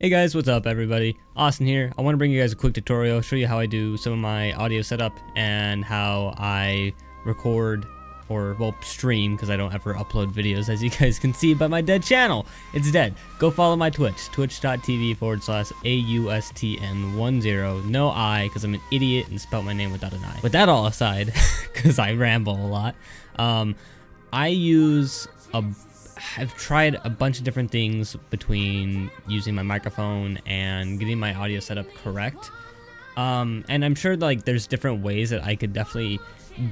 Hey guys, what's up everybody? Austin here. I want to bring you guys a quick tutorial, show you how I do some of my audio setup and how I record or, well, stream, because I don't ever upload videos as you guys can see by my dead channel. It's dead. Go follow my Twitch, twitch.tv/AUSTN10. No I, because I'm an idiot and spelled my name without an I. With that all aside, because I ramble a lot, I've tried a bunch of different things between using my microphone and getting my audio setup correct. And I'm sure like there's different ways that I could definitely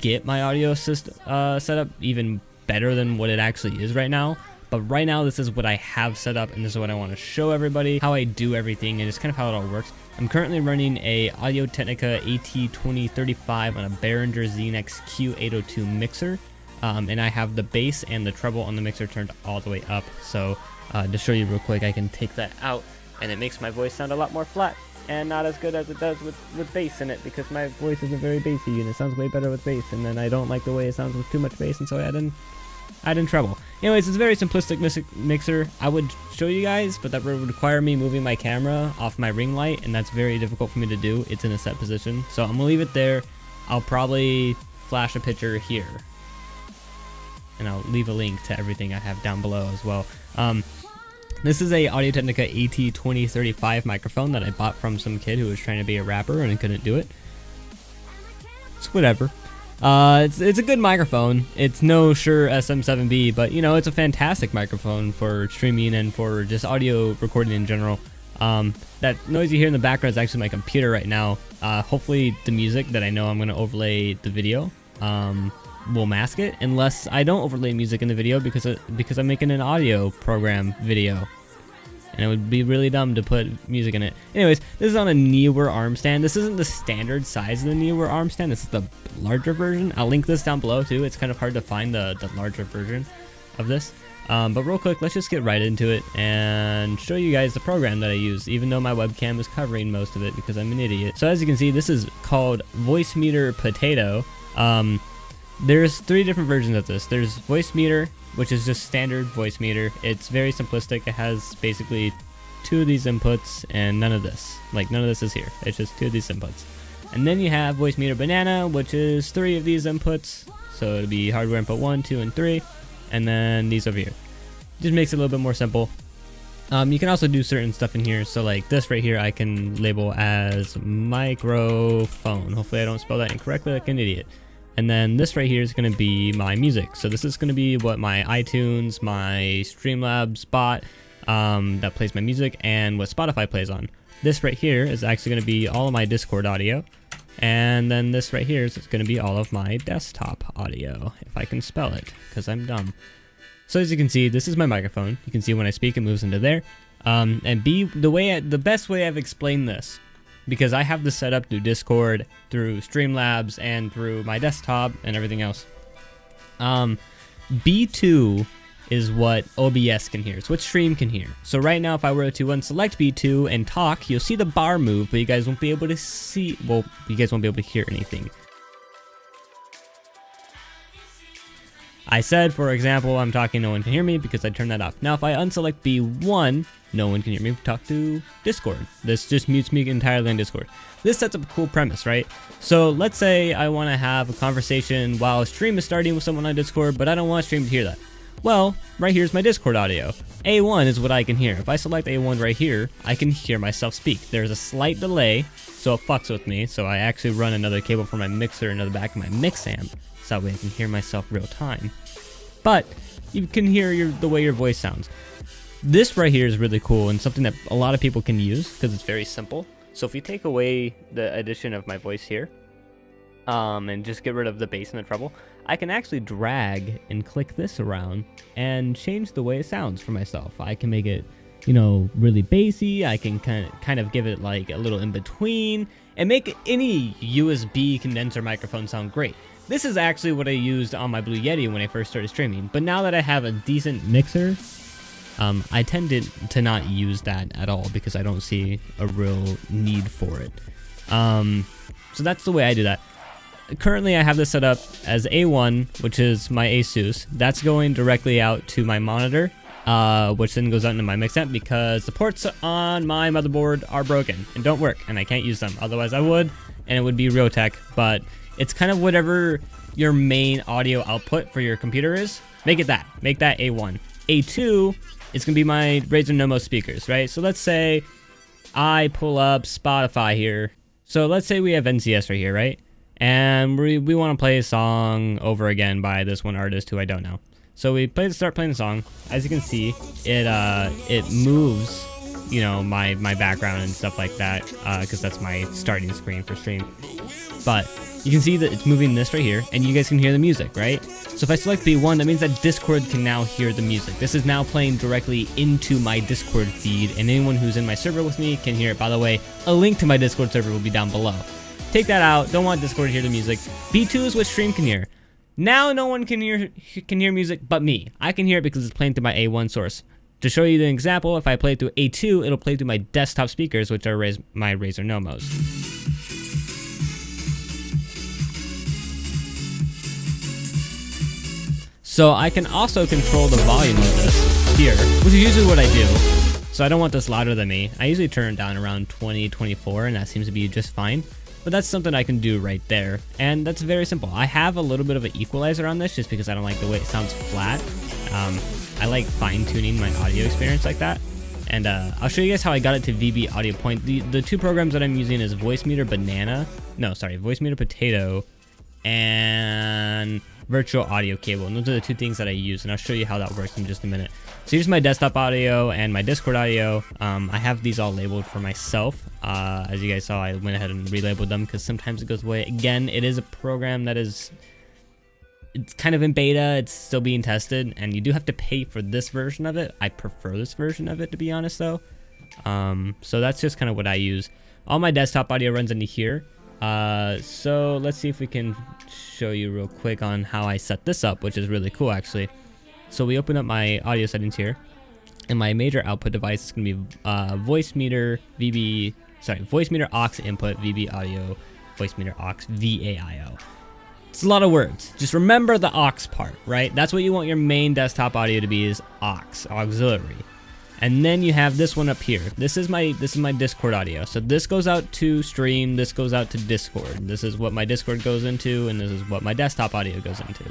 get my audio system set up even better than what it actually is right now. But right now this is what I have set up, and this is what I want to show everybody, how I do everything, and it's kind of how it all works. I'm currently running a Audio-Technica AT2035 on a Behringer ZNX Q802 mixer. And I have the bass and the treble on the mixer turned all the way up. So to show you real quick, I can take that out and it makes my voice sound a lot more flat and not as good as it does with bass in it, because my voice isn't very bassy and it sounds way better with bass, and then I don't like the way it sounds with too much bass, and so I add in treble. Anyways, it's a very simplistic mixer. I would show you guys, but that would require me moving my camera off my ring light, and that's very difficult for me to do. It's in a set position, so I'm gonna leave it there. I'll probably flash a picture here, and I'll leave a link to everything I have down below as well. This is a Audio-Technica AT2035 microphone that I bought from some kid who was trying to be a rapper and couldn't do it. It's whatever. It's a good microphone. It's no Shure SM7B, but you know, it's a fantastic microphone for streaming and for just audio recording in general. That noise you hear in the background is actually my computer right now. Hopefully the music that I know I'm going to overlay the video will mask it, unless I don't overlay music in the video because I'm making an audio program video, and it would be really dumb to put music in it. Anyways, this is on a Neewer arm stand. This isn't the standard size of the Neewer arm stand. This is the larger version. I'll link this down below too. It's kind of hard to find the larger version of this. But real quick, let's just get right into it and show you guys the program that I use, even though my webcam is covering most of it because I'm an idiot. So as you can see, this is called VoiceMeeter Potato. There's three different versions of this. There's VoiceMeeter, which is just standard VoiceMeeter. It's very simplistic. It has basically two of these inputs and none of this. Like, none of this is here. It's just two of these inputs. And then you have VoiceMeeter Banana, which is three of these inputs. So it'll be hardware input 1, 2, and 3. And then these over here. Just makes it a little bit more simple. You can also do certain stuff in here. So like this right here, I can label as microphone. Hopefully I don't spell that incorrectly like an idiot. And then this right here is going to be my music. So this is going to be what my iTunes, my Streamlabs bot that plays my music, and what Spotify plays on. This right here is actually going to be all of my Discord audio. And then this right here is going to be all of my desktop audio, if I can spell it, because I'm dumb. So as you can see, this is my microphone. You can see when I speak, it moves into there. And the best way I've explained this, because I have this set up through Discord, through Streamlabs, and through my desktop and everything else. B2 is what OBS can hear. It's what Stream can hear. So right now, if I were to unselect B2 and talk, you'll see the bar move, but you guys won't be able to see, well, you guys won't be able to hear anything. I said, for example, I'm talking, no one can hear me because I turned that off. Now, if I unselect B1, no one can hear me talk to Discord. This just mutes me entirely on Discord. This sets up a cool premise, right? So let's say I want to have a conversation while a stream is starting with someone on Discord, but I don't want stream to hear that. Well, right here's my Discord audio. A1 is what I can hear. If I select A1 right here, I can hear myself speak. There's a slight delay, so it fucks with me. So I actually run another cable from my mixer into the back of my mix amp, so that way I can hear myself real time. But you can hear the way your voice sounds. This right here is really cool and something that a lot of people can use because it's very simple. So if you take away the addition of my voice here, and just get rid of the bass and the treble, I can actually drag and click this around and change the way it sounds for myself. I can make it, you know, really bassy. I can kind of give it like a little in between and make any USB condenser microphone sound great. This is actually what I used on my Blue Yeti when I first started streaming, but now that I have a decent mixer, I tend to not use that at all because I don't see a real need for it. So that's the way I do that. Currently I have this set up as A1, which is my Asus. That's going directly out to my monitor, which then goes out into my mix amp because the ports on my motherboard are broken and don't work, and I can't use them. Otherwise I would, and it would be real tech. But it's kind of whatever your main audio output for your computer is. Make it that. Make that A1. A2 is gonna be my Razer Nomos speakers, right? So let's say I pull up Spotify here. So let's say we have NCS right here, right? And we want to play a song over again by this one artist who I don't know. So we start playing the song. As you can see, it moves, you know, my background and stuff like that, because that's my starting screen for stream. But you can see that it's moving this right here, and you guys can hear the music, right? So if I select B1, that means that Discord can now hear the music. This is now playing directly into my Discord feed, and anyone who's in my server with me can hear it. By the way, a link to my Discord server will be down below. Take that out. Don't want Discord to hear the music. B2 is what stream can hear. Now no one can hear music but me. I can hear it because it's playing through my A1 source. To show you the example, if I play it through A2, it'll play through my desktop speakers, which are my Razer Nomos. So I can also control the volume of this here, which is usually what I do. So I don't want this louder than me. I usually turn it down around 20, 24, and that seems to be just fine. But that's something I can do right there, and that's very simple. I have a little bit of an equalizer on this just because I don't like the way it sounds flat. I like fine-tuning my audio experience like that. And I'll show you guys how I got it to VB Audio Point. The two programs that I'm using is VoiceMeeter VoiceMeeter Potato, and Virtual Audio Cable. And those are the two things that I use, and I'll show you how that works in just a minute. So here's my desktop audio and my Discord audio. I have these all labeled for myself. As you guys saw, I went ahead and relabeled them because sometimes it goes away. Again, it is a program that it's kind of in beta. It's still being tested, and you do have to pay for this version of it. I prefer this version of it, to be honest, though. So that's just kind of what I use. All my desktop audio runs into here. So let's see if we can show you real quick on how I set this up, which is really cool, actually. So we open up my audio settings here, and my major output device is going to be VoiceMeeter aux input VB audio, VoiceMeeter aux VAIO. It's a lot of words. Just remember the aux part, right? That's what you want your main desktop audio to be, is aux, auxiliary. And then you have this one up here. This is my Discord audio. So this goes out to stream, this goes out to Discord. This is what my Discord goes into, and this is what my desktop audio goes into.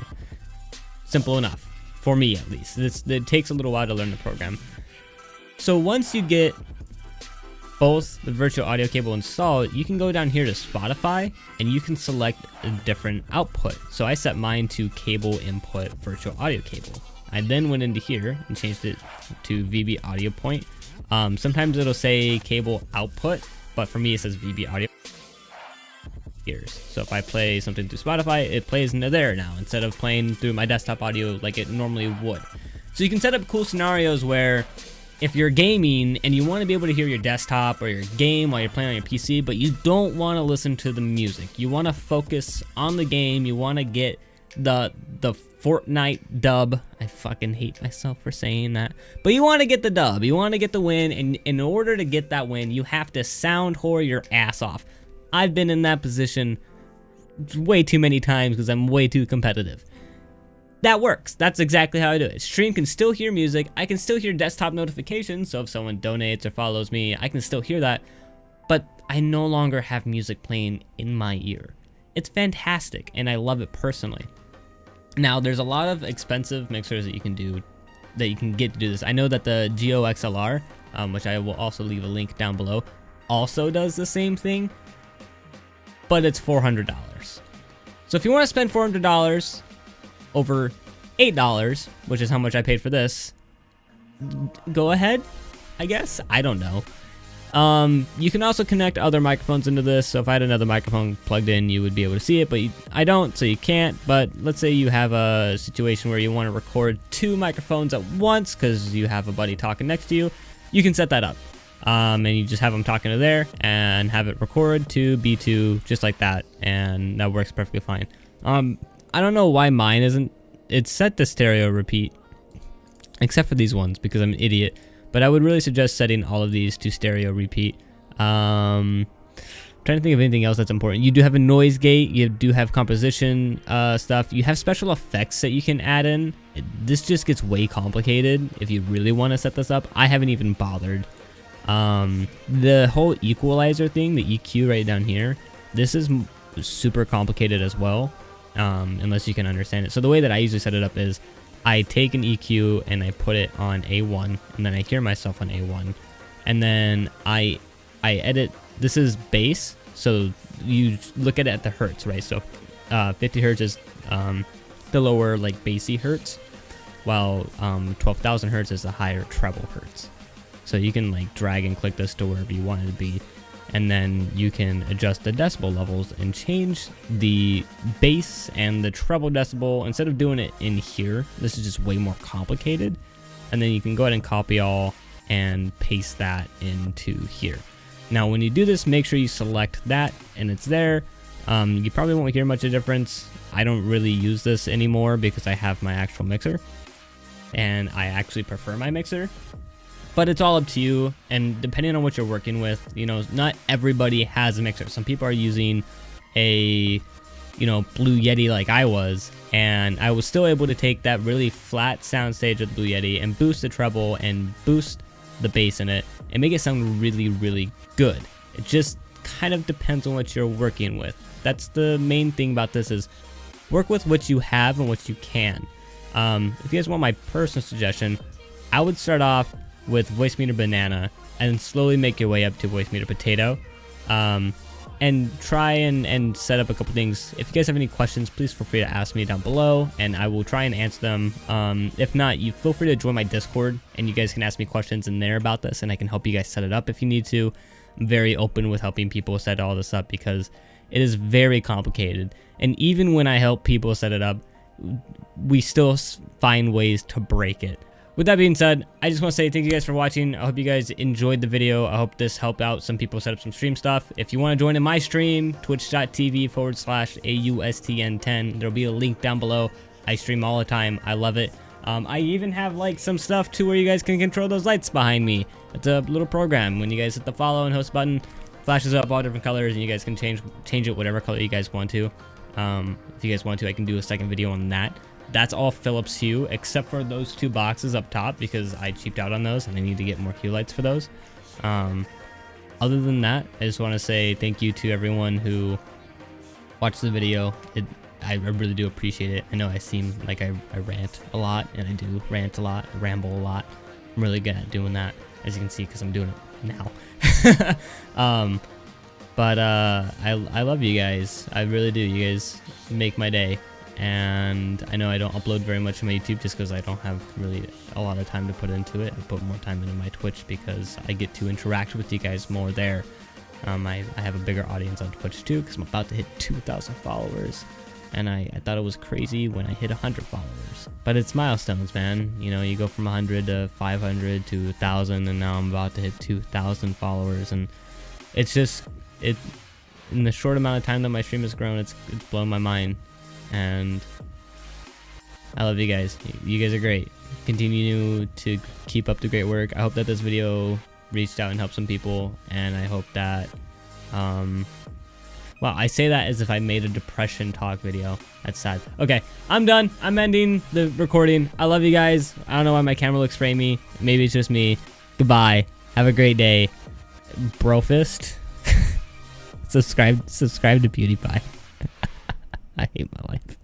Simple enough. For me, at least. It takes a little while to learn the program. So once you get both the virtual audio cable installed, you can go down here to Spotify, and you can select a different output. So I set mine to cable input virtual audio cable. I then went into here and changed it to VB Audio Point. Sometimes it'll say cable output, but for me it says VB Audio. So if I play something through Spotify, it plays into there now instead of playing through my desktop audio like it normally would. So you can set up cool scenarios where if you're gaming and you want to be able to hear your desktop or your game while you're playing on your PC, but you don't want to listen to the music. You want to focus on the game. You want to get the Fortnite dub. I fucking hate myself for saying that. But you want to get the dub. You want to get the win, and in order to get that win, you have to sound whore your ass off. I've been in that position way too many times because I'm way too competitive. That works. That's exactly how I do it. Stream can still hear music. I can still hear desktop notifications. So if someone donates or follows me, I can still hear that. But I no longer have music playing in my ear. It's fantastic, and I love it personally. Now, there's a lot of expensive mixers that you can get to do this. I know that the Geo XLR, which I will also leave a link down below, also does the same thing, but it's $400. So if you want to spend $400 over $8, which is how much I paid for this, go ahead, I guess. I don't know. You can also connect other microphones into this. So if I had another microphone plugged in, you would be able to see it, but I don't, so you can't. But let's say you have a situation where you want to record two microphones at once because you have a buddy talking next to you. You can set that up. And you just have them talking to there and have it record to B2 just like that, and that works perfectly fine. I don't know why mine isn't. It's set to stereo repeat, except for these ones because I'm an idiot. But I would really suggest setting all of these to stereo repeat. Trying trying to think of anything else that's important. You do have a noise gate. You do have composition stuff. You have special effects that you can add in. This just gets way complicated if you really want to set this up. I haven't even bothered. The whole equalizer thing, the EQ right down here, this is super complicated as well, unless you can understand it. So the way that I usually set it up is I take an EQ and I put it on A1, and then I hear myself on A1, and then I edit. This is bass, so you look at it at the hertz, right? So 50 hertz is the lower, like, bassy hertz, while 12,000 hertz is the higher treble hertz. So you can, like, drag and click this to wherever you want it to be, and then you can adjust the decibel levels and change the bass and the treble decibel. Instead of doing it in here, this is just way more complicated, and then you can go ahead and copy all and paste that into here. Now when you do this, make sure you select that and it's there. You probably won't hear much of a difference. I don't really use this anymore because I have my actual mixer, and I actually prefer my mixer. But it's all up to you, and depending on what you're working with, you know, not everybody has a mixer. Some people are using a, you know, Blue Yeti like I was, and I was still able to take that really flat sound stage with Blue Yeti and boost the treble and boost the bass in it and make it sound really, really good. It just kind of depends on what you're working with. That's the main thing about this, is work with what you have and what you can. If you guys want my personal suggestion, I would start off with VoiceMeeter Banana and slowly make your way up to VoiceMeeter Potato, and try and set up a couple things. If you guys have any questions, please feel free to ask me down below and I will try and answer them. If not, you feel free to join my Discord and you guys can ask me questions in there about this, and I can help you guys set it up if you need to. I'm very open with helping people set all this up because it is very complicated, and even when I help people set it up, we still find ways to break it. With that being said, I just want to say thank you guys for watching. I hope you guys enjoyed the video. I hope this helped out some people set up some stream stuff. If you want to join in my stream, twitch.tv/AUSTN10. There'll be a link down below. I stream all the time. I love it. I even have, like, some stuff too where you guys can control those lights behind me. It's a little program. When you guys hit the follow and host button, flashes up all different colors, and you guys can change it whatever color you guys want to. If you guys want to, I can do a second video on that. That's all Philips Hue, except for those two boxes up top because I cheaped out on those and I need to get more Hue lights for those. Other than that, I just want to say thank you to everyone who watched the video. I really do appreciate it. I know I seem like I rant a lot, and I do rant a lot, I ramble a lot. I'm really good at doing that, as you can see, because I'm doing it now. But I love you guys. I really do. You guys make my day. And I know I don't upload very much on my YouTube just because I don't have really a lot of time to put into it. I put more time into my Twitch because I get to interact with you guys more there. I have a bigger audience on Twitch too because I'm about to hit 2,000 followers. And I thought it was crazy when I hit 100 followers. But it's milestones, man. You know, you go from 100 to 500 to 1,000, and now I'm about to hit 2,000 followers. And it's just, in the short amount of time that my stream has grown, it's blown my mind. And I love you guys. You guys are great. Continue to keep up the great work. I hope that this video reached out and helped some people, and I hope that well, I say that as if I made a depression talk video. That's sad. Okay, I'm done. I'm ending the recording. I love you guys. I don't know why my camera looks framey. Maybe it's just me. Goodbye. Have a great day. Brofist. subscribe to PewDiePie. I hate my life.